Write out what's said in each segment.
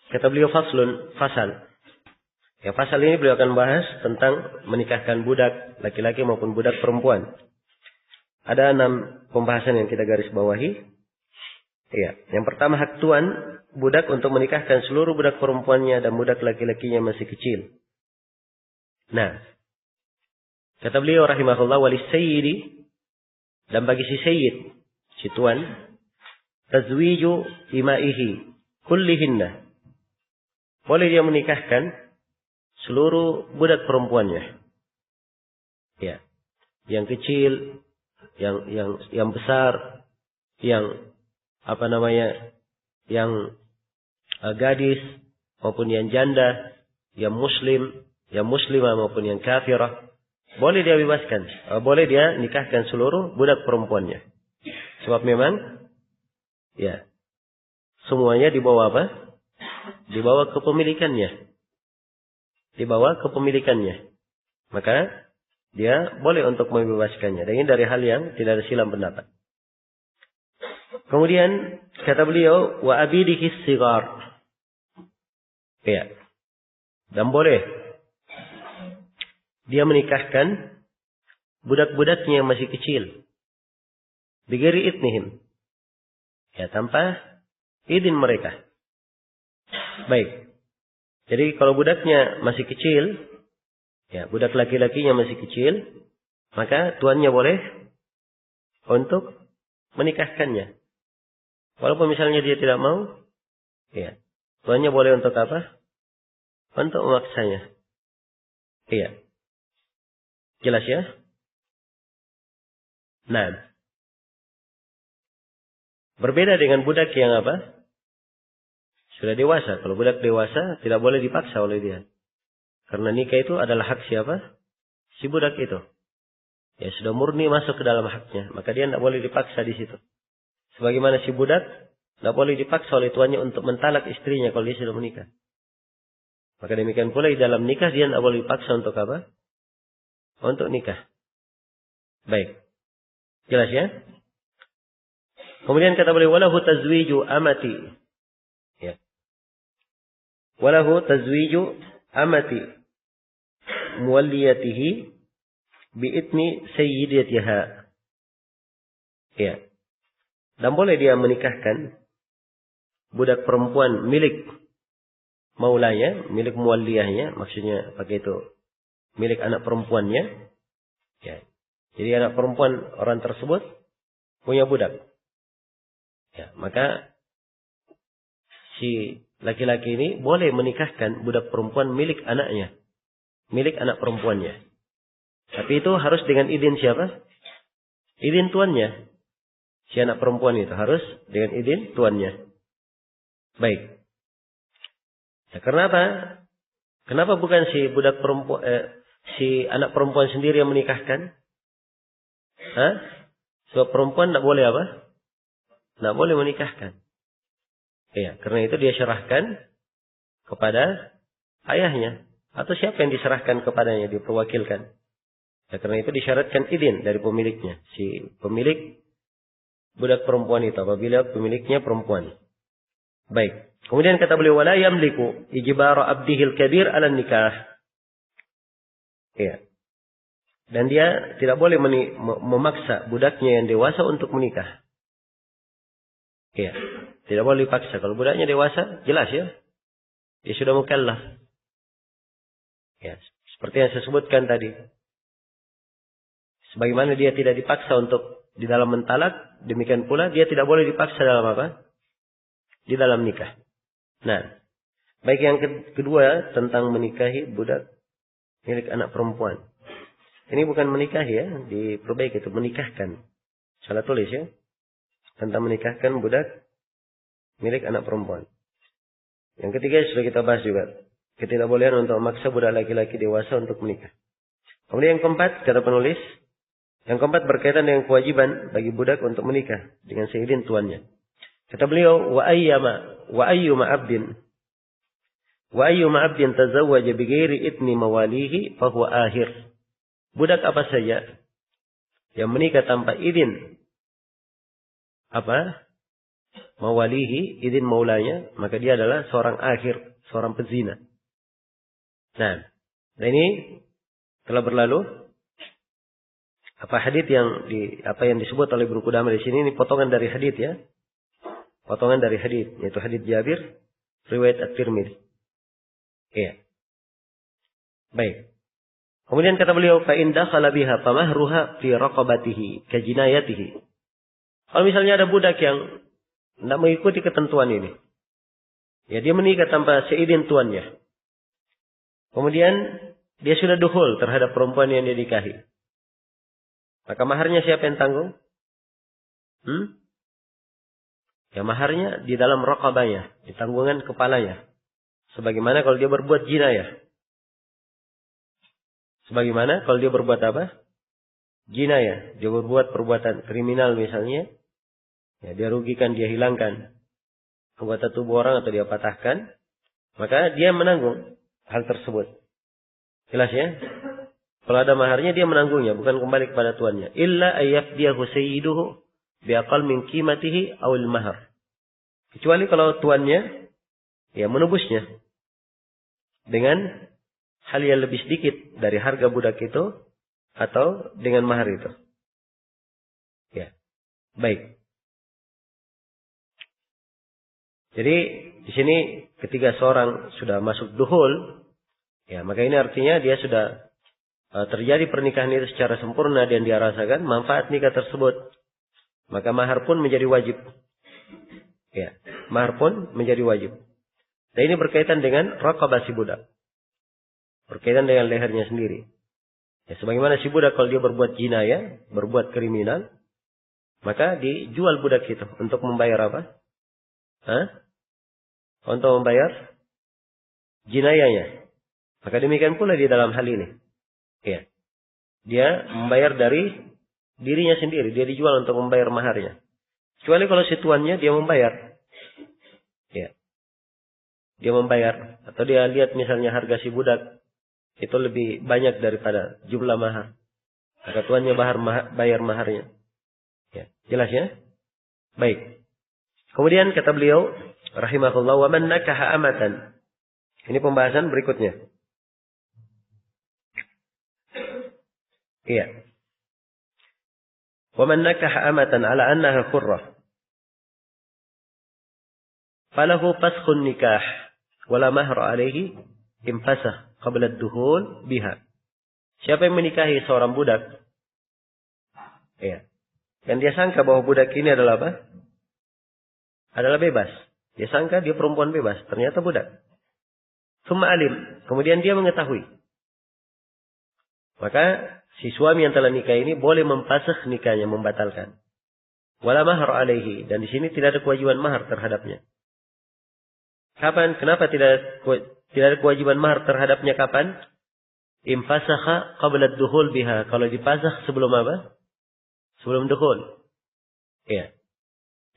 Kata beliau fasal. Ya, pasal ini beliau akan bahas tentang menikahkan budak laki-laki maupun budak perempuan. Ada 6 pembahasan yang kita garis bawahi. Ya, yang pertama hak tuan budak untuk menikahkan seluruh budak perempuannya dan budak laki-lakinya masih kecil. Nah, kata beliau rahimahullah walis sayyidi, dan bagi si sayyid, si tuan, tazwiju imaihi kullihinna. Boleh dia menikahkan seluruh budak perempuannya. Ya. Yang kecil, yang besar, yang yang gadis maupun yang janda, yang muslim, yang muslimah maupun yang kafirah, boleh dia bebaskan, boleh dia nikahkan seluruh budak perempuannya. Sebab memang ya semuanya dibawa apa? Dibawa kepemilikannya. Dibawa kepemilikannya. Maka dia boleh untuk membebaskannya. Dan ini dari hal yang tidak ada silang pendapat. Kemudian kata beliau wa abidihi sigar. Ya. Dan boleh dia menikahkan budak-budaknya yang masih kecil. Bighairi idnihim. Ya, tanpa izin mereka. Baik. Jadi kalau budaknya masih kecil, ya, budak laki-lakinya masih kecil, maka tuannya boleh untuk menikahkannya. Walaupun misalnya dia tidak mau, ya, tuannya boleh untuk apa? Untuk memaksanya. Iya. Jelas ya? Nah, berbeda dengan budak yang apa? Sudah dewasa. Kalau budak dewasa tidak boleh dipaksa oleh dia. Karena nikah itu adalah hak siapa? Si budak itu. Ya sudah murni masuk ke dalam haknya. Maka dia tidak boleh dipaksa di situ. Sebagaimana si budak tidak boleh dipaksa oleh tuannya untuk mentalak istrinya kalau dia sudah menikah. Maka demikian pula di dalam nikah dia tidak boleh dipaksa untuk apa? Untuk nikah. Baik. Jelas ya? Kemudian kata beliau walahu tazwiju amati. Ya. Walahu tazwiju amati muwalliyatihi bi'idni sayyidatiha. Ya. Dan boleh dia menikahkan budak perempuan milik maulanya, milik muwalliyahnya, maksudnya pakai itu milik anak perempuannya. Ya. Jadi anak perempuan orang tersebut punya budak. Ya, maka si laki-laki ini boleh menikahkan budak perempuan milik anaknya, milik anak perempuannya. Tapi itu harus dengan izin siapa? Izin tuannya. Si anak perempuan itu harus dengan izin tuannya. Baik. Nah, kenapa? Kenapa bukan si budak perempuan, si anak perempuan sendiri yang menikahkan? Hah? Sebab perempuan tidak boleh apa? Tidak boleh menikahkan. Ya, karena itu dia serahkan kepada ayahnya. Atau siapa yang diserahkan kepadanya, diperwakilkan. Ya, karena itu disyaratkan izin dari pemiliknya. Si pemilik budak perempuan itu apabila pemiliknya perempuan. Baik. Kemudian kata beliau wala yamliku ijbara abdihil kabir ala nikah. Ya. Dan dia tidak boleh memaksa budaknya yang dewasa untuk menikah. Ya. Tidak boleh dipaksa. Kalau budaknya dewasa, jelas ya. Dia sudah mukallaf. Ya, seperti yang saya sebutkan tadi. Sebagaimana dia tidak dipaksa untuk di dalam mentalak, demikian pula dia tidak boleh dipaksa dalam apa? Di dalam nikah. Nah, baik yang kedua tentang menikahi budak milik anak perempuan. Ini bukan menikahi ya, diperbaiki itu menikahkan. Salah tulis ya. Tentang menikahkan budak milik anak perempuan. Yang ketiga sudah kita bahas juga. Ketidakbolehan untuk memaksa budak laki-laki dewasa untuk menikah. Kemudian yang keempat, kata penulis. Yang keempat berkaitan dengan kewajiban bagi budak untuk menikah dengan seizin tuannya. Kata beliau, wa ayyuma abdin tazawwaja bighairi idni mawalihi fahuwa ahir. Budak apa saja yang menikah tanpa izin mawalihi, izin maulanya, maka dia adalah seorang akhir, seorang pezina. Nah ini telah berlalu apa yang disebut oleh Ibnu Qudamah di sini, ini potongan dari hadits ya. Potongan dari hadits, yaitu hadits Jabir riwayat At-Tirmidzi. Iya. Baik. Kemudian kata beliau, fa in dakhala biha famahruha fi raqabatihi ka jinayatihi. Kalau misalnya ada budak yang tidak mengikuti ketentuan ini, ya dia menikah tanpa seizin tuannya. Kemudian dia sudah dukhul terhadap perempuan yang dia nikahi. Maka maharnya siapa yang tanggung? Ya maharnya di dalam raqabahnya, di tanggungan kepalanya. Sebagaimana kalau dia berbuat jinayah. Sebagaimana kalau dia berbuat apa? Jinayah. Dia berbuat perbuatan kriminal misalnya. Ya, dia rugikan, dia hilangkan anggota tubuh orang atau dia patahkan. Maka dia menanggung hal tersebut. Jelas ya? Kalau ada maharnya dia menanggungnya. Bukan kembali kepada tuannya. Illa ayyafdiyahu sayyiduhu biaqal min qimatihi awil mahar. Kecuali kalau tuannya ya menebusnya dengan hal yang lebih sedikit dari harga budak itu atau dengan mahar itu. Ya. Baik. Jadi di sini ketika seorang sudah masuk duhul, ya maka ini artinya dia sudah terjadi pernikahan itu secara sempurna dan dia rasakan manfaat nikah tersebut. Maka mahar pun menjadi wajib. Ya, mahar pun menjadi wajib. Dan ini berkaitan dengan raqabah si budak. Berkaitan dengan lehernya sendiri. Ya, sebagaimana si budak kalau dia berbuat jinayah, berbuat kriminal, maka dijual budak itu untuk membayar apa? Untuk membayar jinayahnya. Maka demikian pula di dalam hal ini. Ya. Dia membayar dari dirinya sendiri. Dia dijual untuk membayar maharnya. Kecuali kalau si tuannya dia membayar. Ya. Dia membayar. Atau dia lihat misalnya harga si budak itu lebih banyak daripada jumlah mahar. Maka tuannya bayar maharnya. Ya. Jelas ya? Baik. Kemudian kata beliau, rahimahullah, wa man nakaha amatan. Ini pembahasan berikutnya. Iya. Wa man nakaha amatan ala annaha khurrah. Falahu faskhun nikah wala mahra alaihi imfasah qabla ad-dukhul biha. Siapa yang menikahi seorang budak? Iya. Dan dia sangka bahwa budak ini adalah apa? Adalah bebas. Dia sangka dia perempuan bebas. Ternyata budak. Summa alim. Kemudian dia mengetahui. Maka si suami yang telah nikah ini boleh mempasakh nikahnya, membatalkan. Wala mahar alaihi. Dan di sini tidak ada kewajiban mahar terhadapnya. Kapan? Kenapa tidak ada kewajiban mahar terhadapnya kapan? Infasakha qabla ad-dukhul biha. Kalau dipasakh sebelum apa? Sebelum dukhul. Iya.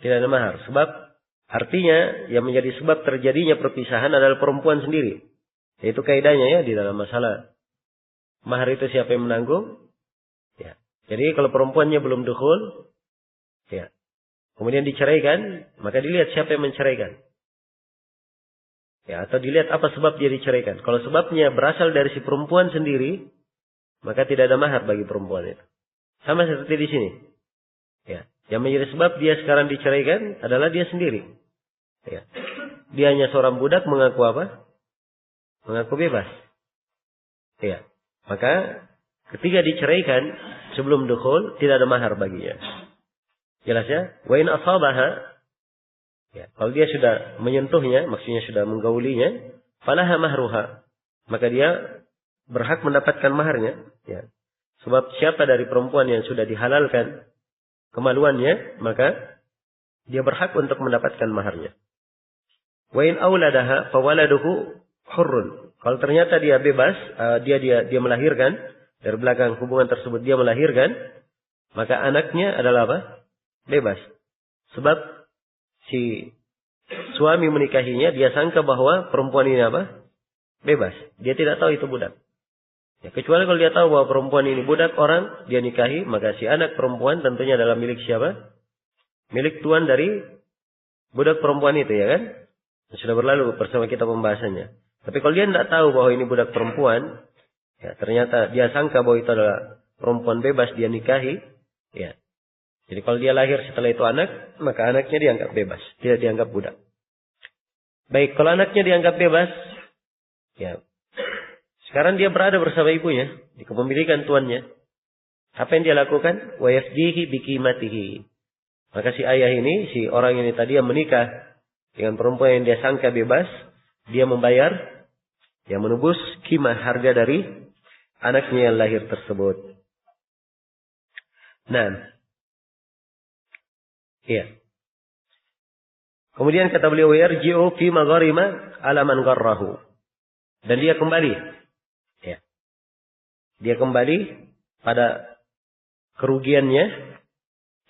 Tidak ada mahar. Sebab artinya yang menjadi sebab terjadinya perpisahan adalah perempuan sendiri. Itu kaidahnya ya di dalam masalah mahar itu siapa yang menanggung? Ya. Jadi kalau perempuannya belum dukhul, ya. Kemudian diceraikan, maka dilihat siapa yang menceraikan. Ya, atau dilihat apa sebab dia diceraikan. Kalau sebabnya berasal dari si perempuan sendiri, maka tidak ada mahar bagi perempuan itu. Sama seperti di sini. Ya. Yang menjadi sebab dia sekarang diceraikan adalah dia sendiri. Ya. Dia hanya seorang budak mengaku apa? Mengaku bebas. Ya. Maka ketika diceraikan sebelum dukhul tidak ada mahar baginya. Jelas ya? Wa in asabaha, ya, kalau dia sudah menyentuhnya, maksudnya sudah menggaulinya, falaha mahruha, maka dia berhak mendapatkan maharnya. Ya. Sebab siapa dari perempuan yang sudah dihalalkan kemaluannya, maka dia berhak untuk mendapatkan maharnya. Wa in auladaha fawaladuhu hurrun. Kalau ternyata dia bebas, dia melahirkan, dari belakang hubungan tersebut dia melahirkan, maka anaknya adalah apa? Bebas. Sebab si suami menikahinya, dia sangka bahwa perempuan ini apa? Bebas. Dia tidak tahu itu budak. Ya, kecuali kalau dia tahu bahwa perempuan ini budak orang, dia nikahi, maka si anak perempuan tentunya adalah milik siapa? Milik tuan dari budak perempuan itu ya kan? Sudah berlalu bersama kita pembahasannya. Tapi kalau dia tidak tahu bahwa ini budak perempuan, ya ternyata dia sangka bahwa itu adalah perempuan bebas dia nikahi, ya. Jadi kalau dia lahir setelah itu anak, maka anaknya dianggap bebas, tidak dianggap budak. Baik, kalau anaknya dianggap bebas, ya. Sekarang dia berada bersama ibunya di kepemilikan tuannya. Apa yang dia lakukan? Wa yafdihi biqimatihi. Maka si ayah ini, si orang ini tadi yang menikah dengan perempuan yang dia sangka bebas, dia membayar, yang menebus qimah harga dari anaknya yang lahir tersebut. Nah, iya. Kemudian kata beliau, yarji'u fi magharima ala man gharrahu. Dan dia kembali. Ya. Dia kembali pada kerugiannya.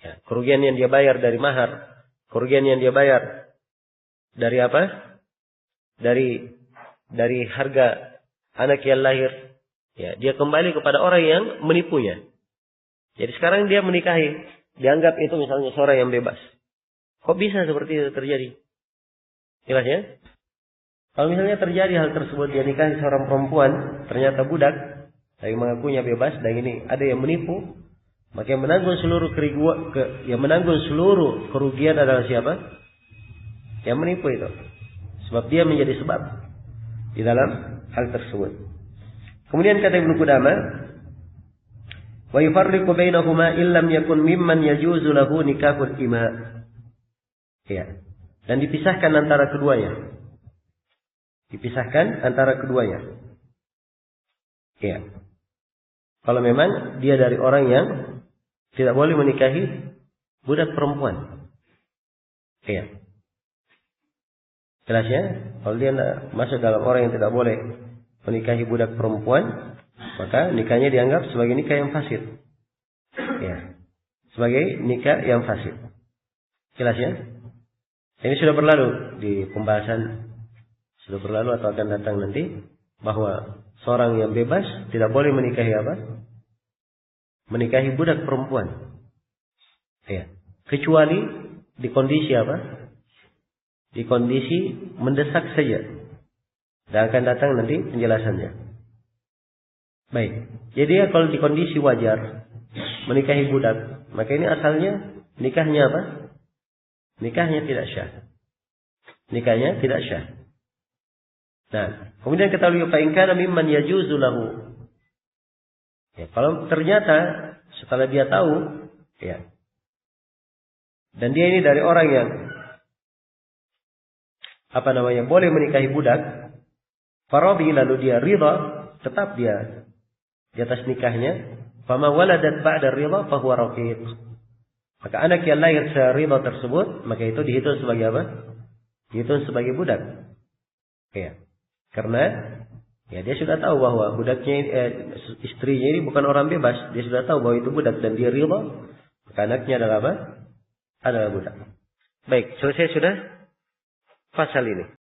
Ya, kerugian yang dia bayar dari mahar. Kerugian yang dia bayar dari apa? Dari harga anak yang lahir. Ya, dia kembali kepada orang yang menipunya. Jadi sekarang dia menikahi. Dianggap itu misalnya seorang yang bebas. Kok bisa seperti itu terjadi? Jelas ya? Kalau misalnya terjadi hal tersebut, dia nikahi seorang perempuan, ternyata budak, tapi mengakunya bebas, dan ini ada yang menipu, maka yang menanggung seluruh kerugian adalah siapa? Yang menipu itu. Sebab dia menjadi sebab di dalam hal tersebut. Kemudian kata Ibnu Qudamah, wa yufarriqu bainahuma illam yakun mimman yajuzu lahu nikahul ima. Ya. Dan dipisahkan antara keduanya. Dipisahkan antara keduanya. Ya. Kalau memang dia dari orang yang tidak boleh menikahi budak perempuan. Ya. Jelas ya? Kalau dia masuk dalam orang yang tidak boleh menikahi budak perempuan, maka nikahnya dianggap sebagai nikah yang fasid. Ya. Sebagai nikah yang fasid. Jelas ya? Ini sudah berlalu di pembahasan, sudah berlalu atau akan datang nanti, bahwa seorang yang bebas tidak boleh menikahi apa? Menikahi budak perempuan. Ya. Kecuali di kondisi apa? Di kondisi mendesak saja. Dan akan datang nanti penjelasannya. Baik. Jadi kalau di kondisi wajar menikahi budak, maka ini asalnya nikahnya apa? Nikahnya tidak syah. Nikahnya tidak syah. Nah, kemudian ketahui fa in kana mimman yajuzu lahu. Ya, kalau ternyata setelah dia tahu, ya. Dan dia ini dari orang yang boleh menikahi budak, farabi lalu dia ridha, tetap dia di atas nikahnya, fama waladat ba'da ridha fa huwa raqiq. Maka anak yang lahir seridha tersebut, maka itu dihitung sebagai apa? Dihitung sebagai budak. Ya. Karena ya dia sudah tahu bahwa budaknya istrinya ini bukan orang bebas, dia sudah tahu bahwa itu budak dan dia ridha, maka anaknya adalah apa? Adalah budak. Baik, selesai sudah pasal ini.